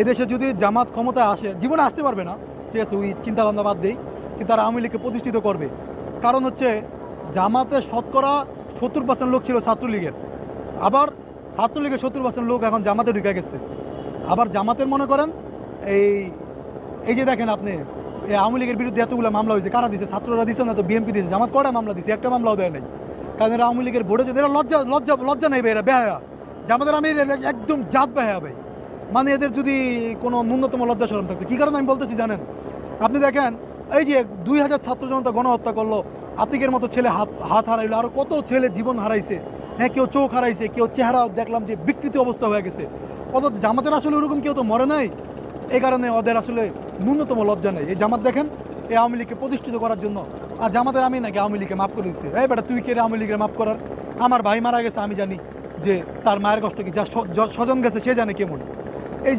এদেশে যদি জামাত ক্ষমতায় আসে, জীবনে আসতে পারবে না, ঠিক আছে, ওই চিন্তাভাবনা বাদ দেই, কিন্তু তারা আওয়ামী লীগকে প্রতিষ্ঠিত করবে। কারণ হচ্ছে জামাতের শতকরা 70% লোক ছিল ছাত্রলীগের, আবার ছাত্রলীগের 70% লোক এখন জামাতে ঢুকে গেছে। আবার জামাতের মনে করেন এই এই যে দেখেন আপনি, এই আওয়ামী লীগের বিরুদ্ধে এতগুলো মামলা হয়েছে, কারা দিছে? ছাত্ররা দিছে না তো বিএনপি দিছে। জামাত কটা মামলা দিছে? একটা মামলাও দেয় নাই। কারণ এরা আওয়ামী লীগের বোর্ডে যদি এরা লজ্জা লজ্জা লজ্জা নেই, এরা বেহায়া। জামাতের আমি একদম জাত বেহায়া ভাই। মানে এদের যদি কোনো ন্যূনতম লজ্জা শরম থাকতো। কী কারণে আমি বলতেছি জানেন? আপনি দেখেন এই যে 2000 ছাত্র জনতা গণহত্যা করলো, আতিকের মতো ছেলে হাত হারাইলো, আরও কত ছেলে জীবন হারাইছে, হ্যাঁ, কেউ চোখ হারাইছে, কেউ চেহারা দেখলাম যে বিকৃত অবস্থা হয়ে গেছে। অত জামাতের আসলে ওরকম কেউ তো মরে নাই। এই কারণে ওদের আসলে ন্যূনতম লজ্জা নেই। এই জামাত দেখেন এই আওয়ামী লীগকে প্রতিষ্ঠিত করার জন্য, আর জামাতের আমি নাকি আওয়ামী লীগকে মাফ করে দিচ্ছি। এই বেটা, তুই কে আওয়ামী লীগের মাফ করার? আমার ভাই মারা গেছে, আমি জানি যে তার মায়ের কষ্ট কি, যা স্বজন গেছে সে জানে কেমন। এই